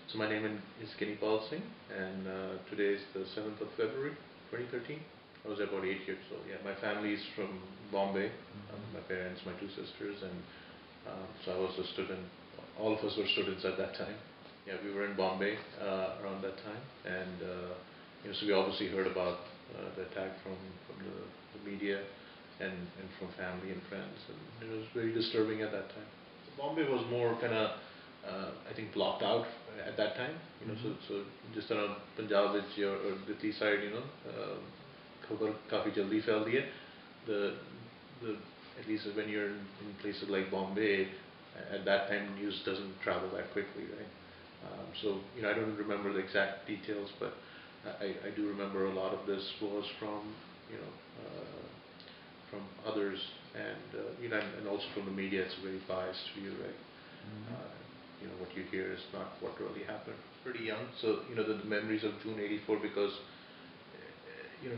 So my name is Ginnipal Singh, and today is the 7th of February, 2013. I was about 8 years old. Yeah, my family is from Bombay. My parents, my two sisters, and so I was a student. All of us were students at that time. Yeah, we were in Bombay around that time, and so we obviously heard about the attack from the media and from family and friends, and it was very disturbing at that time. So Bombay was more kind of I think blocked out at that time. So just around Punjab which or Delhi side, खबर काफी जल्दी फैलती है. The at least when you're in places like Bombay, at that time news doesn't travel that quickly, right? So I don't remember the exact details, but I do remember a lot of this was from you know from others, and and also from the media. It's a very biased view, right? What you hear is not what really happened. Pretty young, so the memories of June '84, because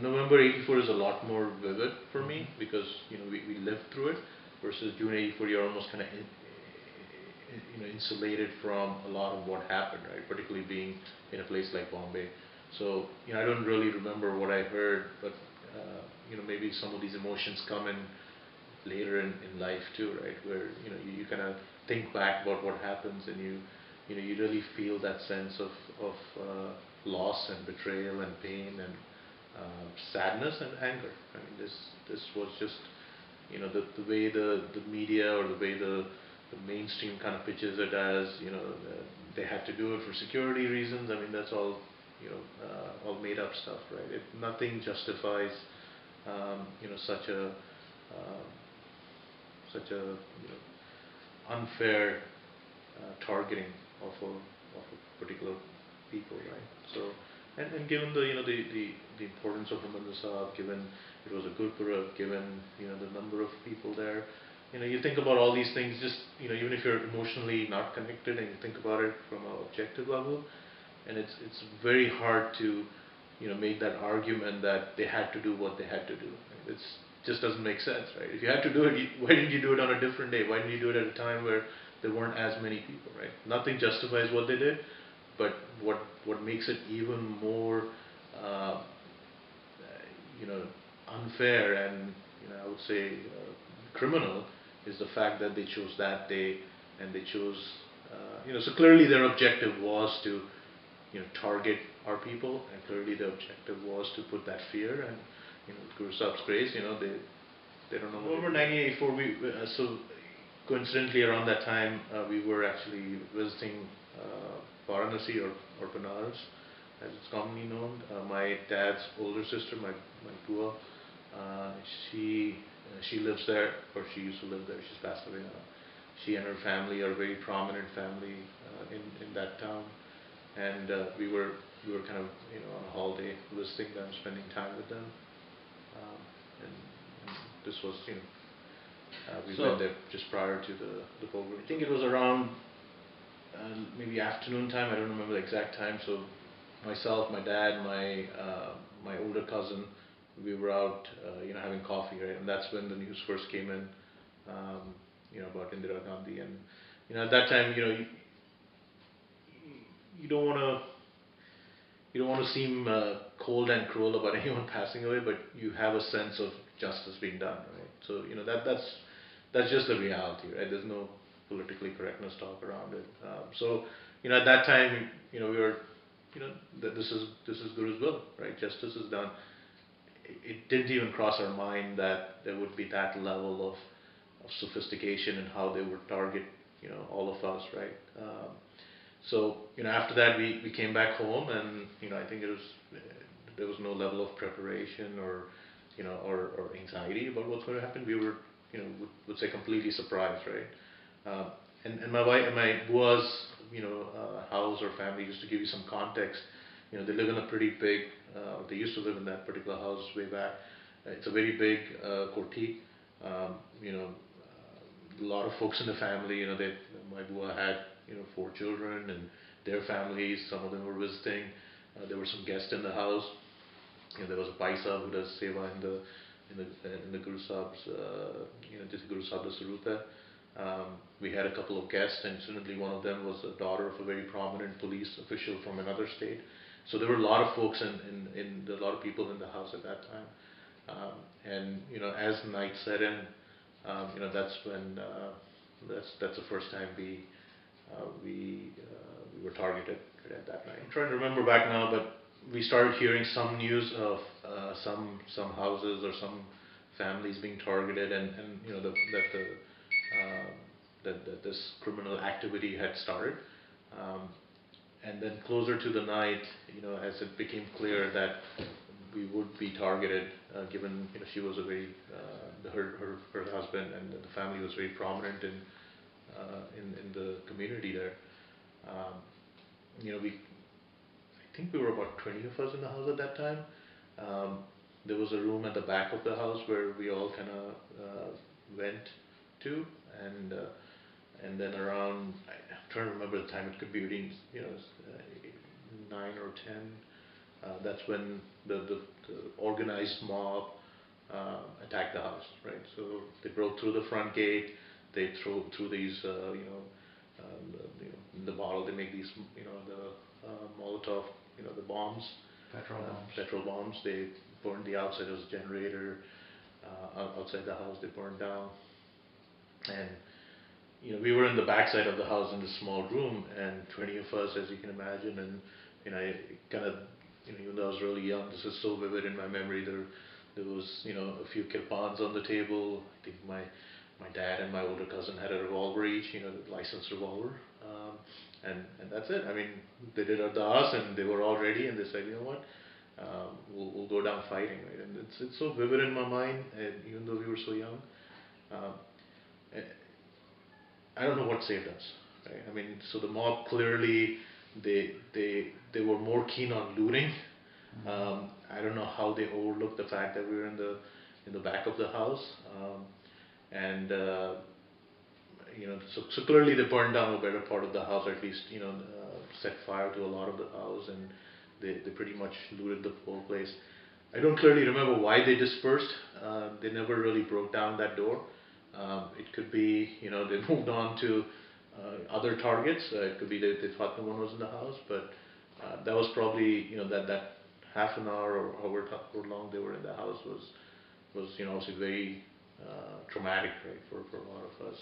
November '84 is a lot more vivid for me, because we lived through it, versus June '84 you're almost kind of insulated from a lot of what happened, right? Particularly being in a place like Bombay. So I don't really remember what I heard, but maybe some of these emotions come in later in life too, right? Where you kind of think back about what happens, and you really feel that sense of loss and betrayal and pain and sadness and anger. I mean, this was just the way the media, or the way the mainstream kind of pitches it as they had to do it for security reasons. I mean, that's all all made up stuff, right? Nothing justifies such a um, such a unfair targeting of a particular people, right? So, and given the importance of Muhammad Sahab, given it was a Gurpurab, given the number of people there, you think about all these things. Just even if you're emotionally not connected, and you think about it from an objective level, and it's very hard to make that argument that they had to do what they had to do. Right? It's just doesn't make sense, right? If you had to do it, why didn't you do it on a different day? Why didn't you do it at a time where there weren't as many people, right? Nothing justifies what they did, but what makes it even more uh, unfair and I would say criminal is the fact that they chose that day, and they chose so clearly their objective was to target our people, and clearly the objective was to put that fear. And Guru Sahib's grace, they don't know. Over 1984, so coincidentally around that time we were actually visiting Varanasi, or Banaras as it's commonly known. My dad's older sister, my Bua, uh, she she lives there, or she used to live there. She's passed away now. She and her family are a very prominent family in that town, and we were kind of on a holiday visiting them, spending time with them, and this was we went there just prior to the program. I think it was around maybe afternoon time. I don't remember the exact time. So myself, my dad, my older cousin, we were out having coffee, right? And that's when the news first came in, about Indira Gandhi. And at that time, you don't want to seem cold and cruel about anyone passing away, but you have a sense of justice being done, right? So that's just the reality, right? There's no politically correctness talk around it. So at that time, we were that this is Guru's will, right? Justice is done. It didn't even cross our mind that there would be that level of sophistication in how they would target all of us, right? So after that we came back home, and I think there was no level of preparation, or or anxiety about what's going to happen. We were would say completely surprised, right? And my wife and my bua's house or family, just to give you some context, they live in a pretty big. They used to live in that particular house way back. It's a very big koti. A lot of folks in the family. My bua had four children and their families. Some of them were visiting. There were some guests in the house. There was a paisa who does seva in the Guru Sahib's just Guru Sahib Sarup hai. We had a couple of guests, and incidentally, one of them was the daughter of a very prominent police official from another state. So there were a lot of folks a lot of people in the house at that time. And as night set in, that's when that's the first time we were targeted at that night. I'm trying to remember back now, but we started hearing some news of some houses or some families being targeted, and that this criminal activity had started. And then closer to the night, as it became clear that we would be targeted, given she was a very her husband and the family was very prominent in the community there. I think we were about 20 of us in the house at that time. There was a room at the back of the house where we all kind of went to, and then around, I'm trying to remember the time, it could be between 9 or 10. That's when the organized mob attacked the house, right? So they broke through the front gate. They threw these, the bottle. They make these, the Molotov, the bombs, petrol bombs. They burned the outside. There was a generator outside the house. They burned down, and we were in the backside of the house in this small room, and 20 of us, as you can imagine, and I kind of, even though I was really young, this is so vivid in my memory. There was, a few kirpans on the table. I think my dad and my older cousin had a revolver each, the licensed revolver, and that's it. I mean, they did Ardas, and they were all ready, and they said, you know what, we'll go down fighting, right? And it's so vivid in my mind, and even though we were so young. I don't know what saved us, right? I mean, so the mob clearly, they were more keen on looting. I don't know how they overlooked the fact that we were in the back of the house, and so clearly they burned down a better part of the house, or at least set fire to a lot of the house, and they pretty much looted the whole place. I don't clearly remember why they dispersed. They never really broke down that door. It could be, they moved on to other targets. It could be they thought no one was in the house, but that was probably, that half an hour or however long they were in the house was obviously very traumatic, right, for a lot of us.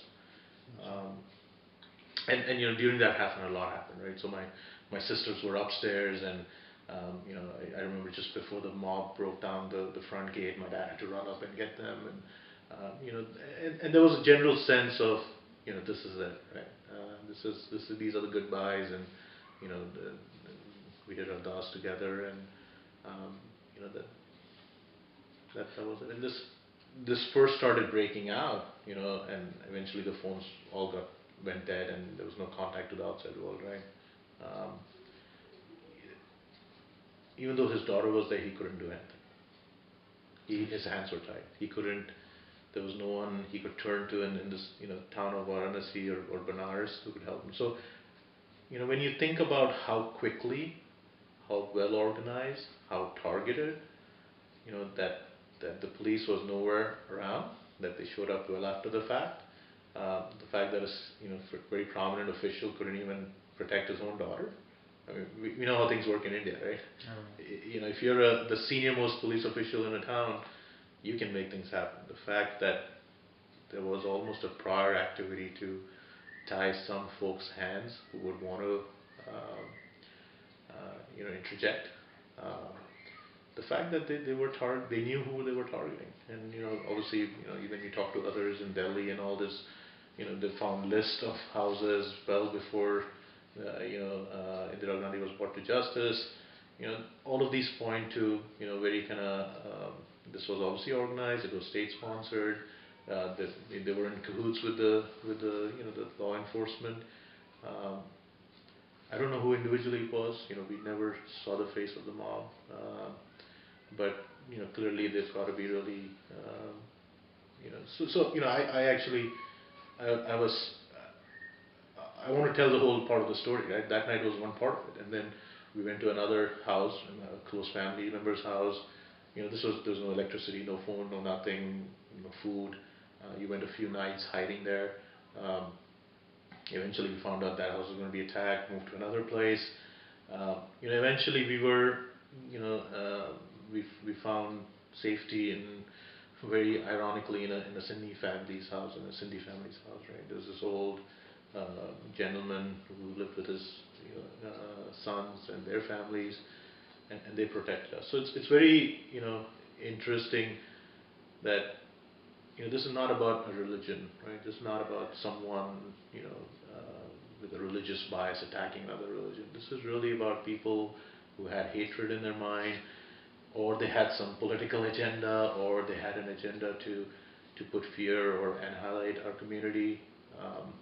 And during that half an hour, a lot happened, right? So my sisters were upstairs, and I remember just before the mob broke down the front gate, my dad had to run up and get them, and and there was a general sense of, this is it, right? These are the goodbyes, and we did our DAS together, and that was it. And this first started breaking out, and eventually the phones all went dead, and there was no contact to the outside world, right? Even though his daughter was there, he couldn't do anything. His hands were tied. He couldn't. There was no one he could turn to in this town of Varanasi or Banaras who could help him. So when you think about how quickly, how well organized, how targeted, that the police was nowhere around, that they showed up well after the fact. The fact that a very prominent official couldn't even protect his own daughter. I mean, we know how things work in India, right? If you're the senior most police official in a town, you can make things happen. The fact that there was almost a prior activity to tie some folks' hands who would want to, interject. The fact that they knew who they were targeting, and obviously, even you talk to others in Delhi and all this, they found list of houses well before, Indira Gandhi was brought to justice. All of these point to, very kind of, this was obviously organized. It was state sponsored. They were in cahoots with the the law enforcement. I don't know who individually it was. We never saw the face of the mob, but clearly they've got to be really, I actually, I want to tell the whole part of the story, right? That night was one part of it, and then we went to another house, a close family member's house. There was no electricity, no phone, no nothing, no food. You went a few nights hiding there. Um, Eventually, we found out that house was going to be attacked, moved to another place. Eventually we were, you know, we found safety in, very ironically, in a Sindhi family's house, right? There was this old gentleman who lived with his sons and their families, and they protected us. So it's very, interesting that, this is not about a religion, right? This is not about someone, with a religious bias attacking another religion. This is really about people who had hatred in their mind, or they had some political agenda, or they had an agenda to put fear or annihilate our community. Um,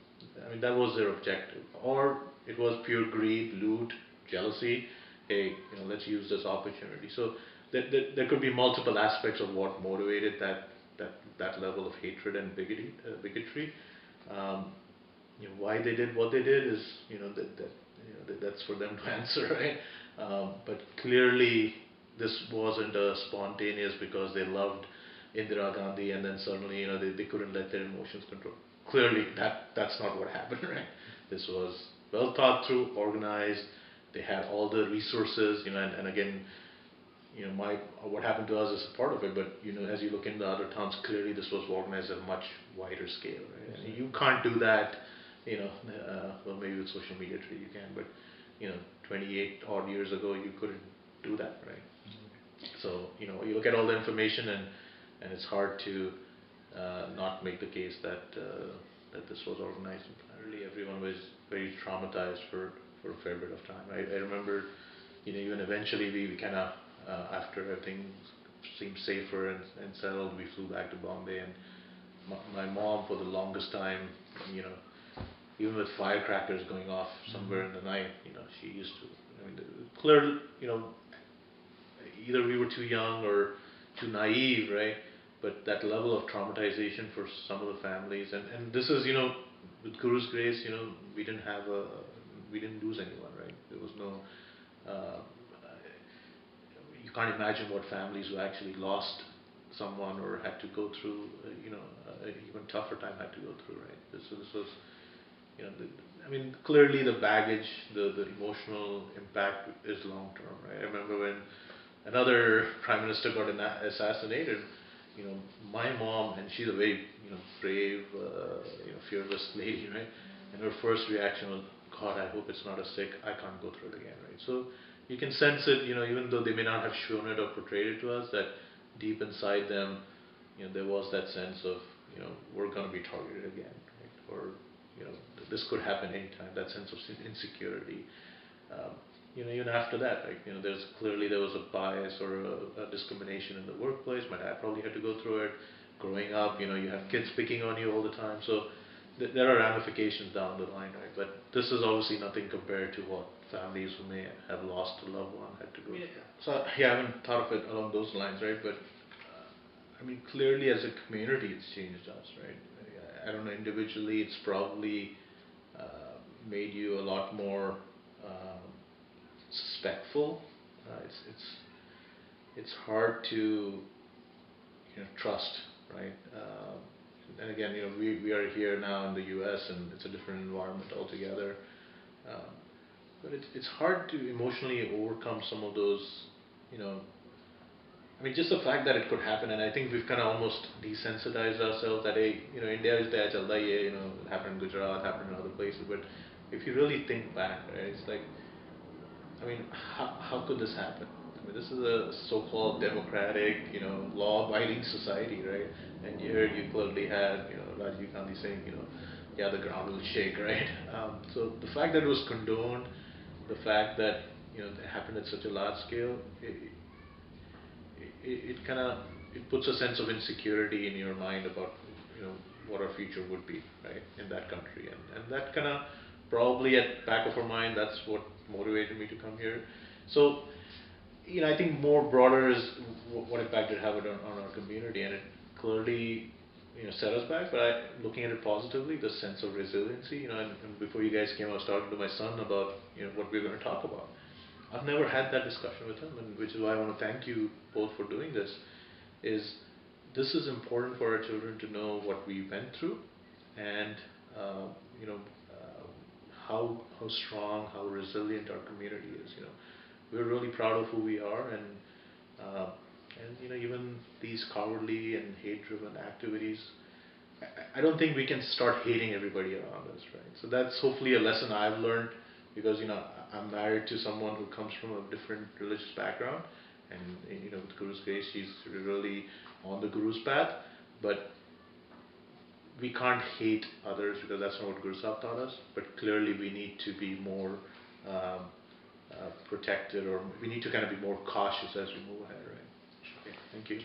that was their objective. Or it was pure greed, loot, jealousy. Hey, let's use this opportunity. So there could be multiple aspects of what motivated that level of hatred and bigotry. Um, why they did what they did is, that's for them to answer, right? But clearly, this wasn't a spontaneous because they loved Indira Gandhi and then suddenly, they couldn't let their emotions control. Clearly, that's not what happened, right? This was well thought through, organized. They had all the resources, and again, what happened to us is a part of it, but as you look in the other towns, clearly this was organized at a much wider scale, right? And you can't do that, well, maybe with social media today you can, but 28 odd years ago you couldn't do that, right? So you look at all the information, and it's hard to not make the case that this was organized. Apparently, everyone was very traumatized for a fair bit of time. I remember, even eventually we kind of, after everything seemed safer and settled, we flew back to Bombay, and my mom, for the longest time, even with firecrackers going off somewhere in the night, she used to. Clearly, either we were too young or too naive, right? But that level of traumatization for some of the families, and this is, with Guru's grace, we didn't lose anyone, right? There was no. Uh, you can't imagine what families who actually lost someone or had to go through, an even tougher time had to go through, right? This was, clearly the baggage, the emotional impact is long term, right? I remember when another prime minister got assassinated. My mom, and she's a very, brave, fearless lady, right? And her first reaction was, God, I hope it's not a sick. I can't go through it again, right? So you can sense it, even though they may not have shown it or portrayed it to us, that deep inside them, there was that sense of, we're going to be targeted again, right? Or, this could happen anytime. That sense of insecurity. Um, even after that, like, there was a bias or a discrimination in the workplace. My dad probably had to go through it. Growing up, you have kids picking on you all the time. So there are ramifications down the line, right? But this is obviously nothing compared to what families who may have lost a loved one had to go through. So yeah, I haven't thought of it along those lines, right? But clearly as a community, it's changed us, right? I don't know, individually, it's probably made you a lot more suspectful. It's hard to trust, right? And again, we are here now in the U.S. and it's a different environment altogether. Um, but it's hard to emotionally overcome some of those, you know. Just the fact that it could happen, and I think we've kind of almost desensitized ourselves that, hey, India is there, chalta hi hai, it happened in Gujarat, happened in other places. But if you really think back, right, it's like, how could this happen? This is a so-called democratic, law-abiding society, right? And here you clearly had, Rajiv Gandhi saying, yeah, the ground will shake, right? So the fact that it was condoned, the fact that, it happened at such a large scale, it kind of it puts a sense of insecurity in your mind about what our future would be, right, in that country, and that kind of probably at back of our mind, that's what motivated me to come here. So I think more broader is what impact did it have on our community, and it clearly set us back. But looking at it positively, the sense of resiliency, and before you guys came, I was talking to my son about what we're going to talk about. I've never had that discussion with him, and which is why I want to thank you both for doing this. This is important for our children to know what we went through, and uh, you know, how strong, how resilient our community is. We're really proud of who we are, and even these cowardly and hate-driven activities. I don't think we can start hating everybody around us, right? So that's hopefully a lesson I've learned, because I'm married to someone who comes from a different religious background, and with Guru's grace, she's really on the Guru's path. But we can't hate others, because that's not what Guru Sahib taught us. But clearly, we need to be more protected, or we need to kind of be more cautious as we move ahead, right? Okay, thank you.